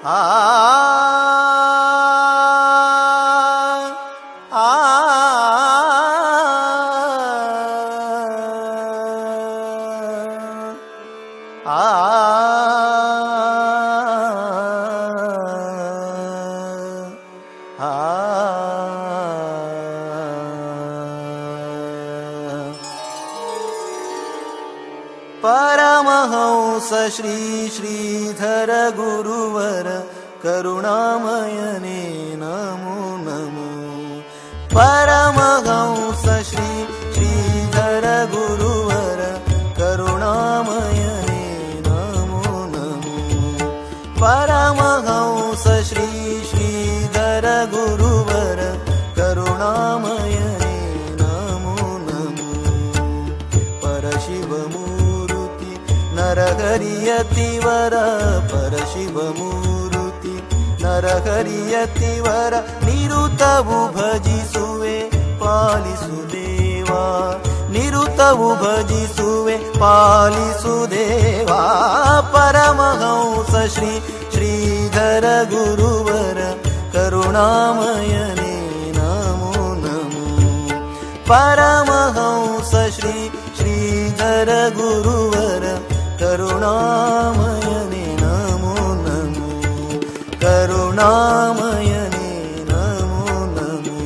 ಆ ಆ ಪರಮಹಂಸ ಶ್ರೀ ಶ್ರೀಧರ ಗುರುವರ ಕರುಣಾಮಯನೇ ನಮೋ ನಮೋ. ಪರಮಹಂಸ ಶ್ರೀ ಶ್ರೀಧರ ಗುರುವರ ಕರುಣಾಮಯನೇ ನಮೋ ನಮೋ. ಪರಮಹಂಸ ಶ್ರೀ ಶ್ರೀಧರ ಗುರುವರ ಕರುಣಾಮಯನೇ ನಮೋ ನಮೋ. ಪರಶಿವಮೂರ್ತಿ ನರಹರಿಯತಿವರ ಪರಶಿವಮೂರ್ತಿ ನರಹರಿಯತಿವರ ನಿರುತವು ಭಜಿಸುವೆ ಪಾಲಿಸುದೇವಾ. ನಿರುತವು ಭಜಿಸುವೆ ಪಾಲಿಸುದೇವಾ. ಪರಮಹಂಸ ಶ್ರೀ ಶ್ರೀಧರ ಗುರುವರ ಕರುಣಾಮಯನೇ ನಮೋ ನಮೋ. ಪರಮಹಂಸ ಶ್ರೀ ಶ್ರೀಧರ ಗುರುವರ ಕರುಣಾಮಯನೇ ನಮೋ ನಮೋ. ಕರುಣಾಮಯನೇ ನಮೋ ನಮೋ.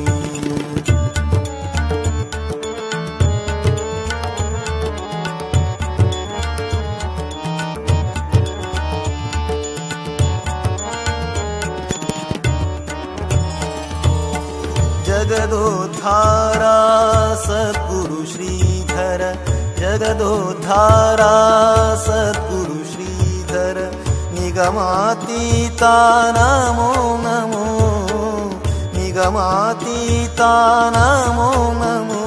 ಜಗದೋದ್ಧಾರ ಸದ್ಗುರು ಶ್ರೀಧರ ಜಗದೋದ್ಧಾರ ಸದ್ಗುರು ಶ್ರೀಧರ ನಿಗಮಾತೀತ ನಮೋ ನಮೋ. ನಿಗಮಾತೀತ ನಮೋ ನಮೋ.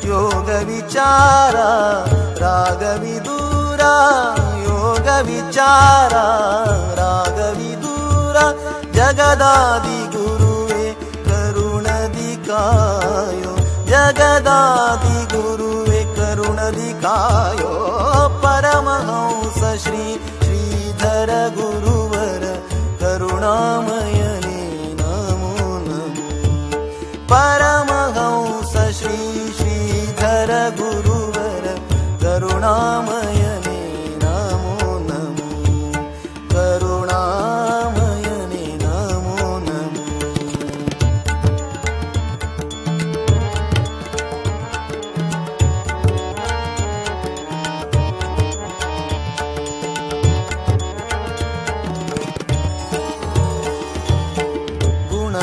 ಯೋಗ ವಿಚಾರ ರಾಗವಿದೂರ ಯೋಗ ವಿಚಾರ ರಾಗವಿದೂರ ಜಗದಾದಿ ಗುರುವೆ ಕರುಣದಿ ಕಾಯೋ. ಜಗದಾದಿ ಗುರುವೆ ಕರುಣದಿ ಕಾಯೋ. ಪರಮಹಂಸ ಶ್ರೀ ಶ್ರೀಧರ ಗುರುವರ ಕರುಣಾಮಯನೇ ನಮೋ ನಮೋ. ಪರಮಹಂಸ ಶ್ರೀ ಶ್ರೀಧರ ಗುರುವರ ಕರುಣಾಮಯನೇ ನಮೋ ನಮೋ. ಕರುಣಾಮಯನೇ ನಮೋ ನಮೋ.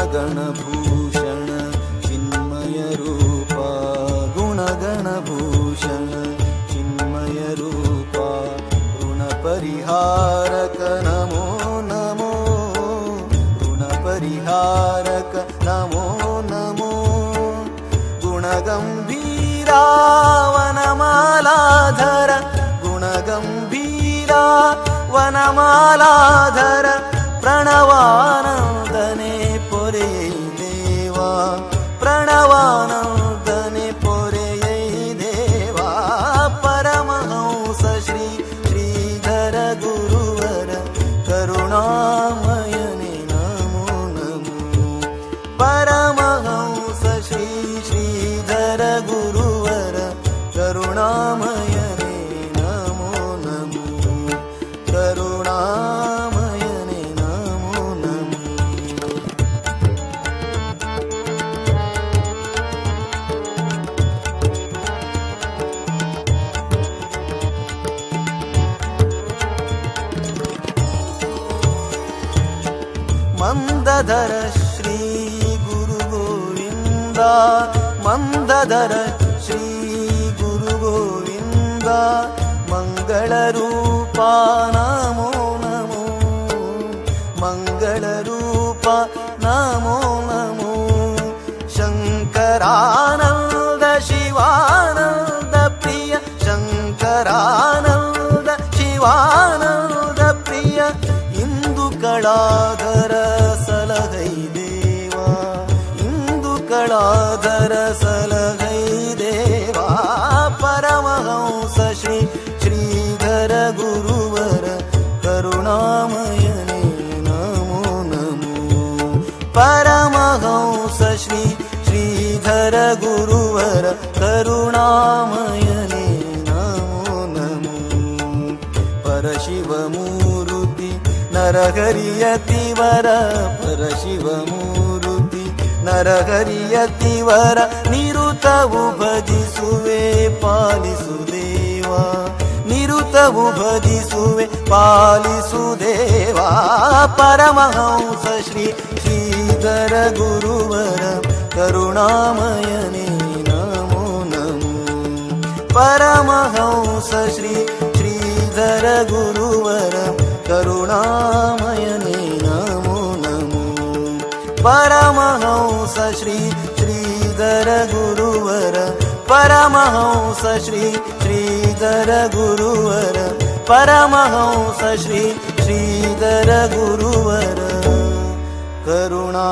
ಗುಣಗಣಭೂಷಣ ಚಿನ್ಮಯ ರೂಪ ಗುಣಗಣಭೂಷಣ ಚಿನ್ಮಯ ರೂಪ ಋಣ ಪರಿಹಾರಕ ನಮೋ ನಮೋ. ಋಣ ಪರಿಹಾರಕ ನಮೋ ನಮೋ. ಗುಣಗಂಭೀರ ವನಮಾಲಾಧರ ಗುಣಗಂಭೀರ ವನಮಾಲಾಧರ ಪ್ರಣವಾನಂದನೆ ಪೊರೆಯೈ ದೇವಾ. ಪ್ರಣವಾನಂದನೆ ಪೊರೆಯೈ ದೇವಾ. ಪರಮಹಂಸ ಶ್ರೀ ಶ್ರೀಧರ ಗುರುವರ ಕರುಣಾಮಯನೇ ನಮೋ ನಮೋ. ಪರಮಹಂಸ ಶ್ರೀ ಶ್ರೀಧರ ಗುರುವರ ಕರುಣಾಮಯನೇ ನಮೋ ನಮೋ. ಕರುಣಾಮಯನೇ ನಮೋ ನಮೋ. ಮಂದಧರ ಶ್ರೀ ಗುರು ಗೋವಿಂದ ಮಂದಧರ ಶ್ರೀ ಗುರು ಗೋವಿಂದ. ಮಂಗಳ ರೂಪ ನಮೋ ನಮೋ. ಮಂಗಳ ರೂಪ ನಮೋ ನಮೋ. ಶಂಕರಾನಂದ ಶಿವಾನಂದ ಪ್ರಿಯ ಶಂಕರಾನಂದ ಶಿವಾನಂದ ಪ್ರಿಯ ಇಂದು ಕಳಾಧರ ಸಲಹೈ ದೇವಾ. ಇಂದು ಕಳಾಧರ ಸಲಹೈ ದೇವಾ. ಪರಮಹಂಸ ಶ್ರೀ ಶ್ರೀಧರ ಗುರುವರ ಕರುಣಾಮಯನೇ ಶ್ರೀಧರ ಗುರುವರ ಕರುಣಾಮಯನೇ ನಮೋ ನಮೋ. ಪರಶಿವಮೂರುತಿ ನರಹರಿಯತಿವರ ಪರಶಿವಮೂರುತಿ ನರಹರಿಯತಿವರ ನಿರುತವು ಭಜಿಸುವೆ ಪಾಲಿಸು ದೇವಾ. ನಿರುತವು ಭಜಿಸುವೆ ಪಾಲಿಸು ದೇವಾ. ಪರಮಹಂಸ ಶ್ರೀ ಶ್ರೀಧರ ಗುರುವರ ಕರುಣಾಮಯನೇ ನಮೋ ನಮೋ. ಪರಮಹಂಸ ಶ್ರೀ ಶ್ರೀಧರ ಗುರುವರ ಕರುಣಾಮಯನೇ ನಮೋ ನಮೋ. ಪರಮಹಂಸ ಶ್ರೀ ಶ್ರೀಧರ ಗುರುವರ ಪರಮಹಂಸ ಶ್ರೀ ಶ್ರೀಧರ ಗುರುವರ ಪರಮಹಂಸ ಶ್ರೀ ಶ್ರೀಧರ ಗುರುವರ ಕರುಣಾ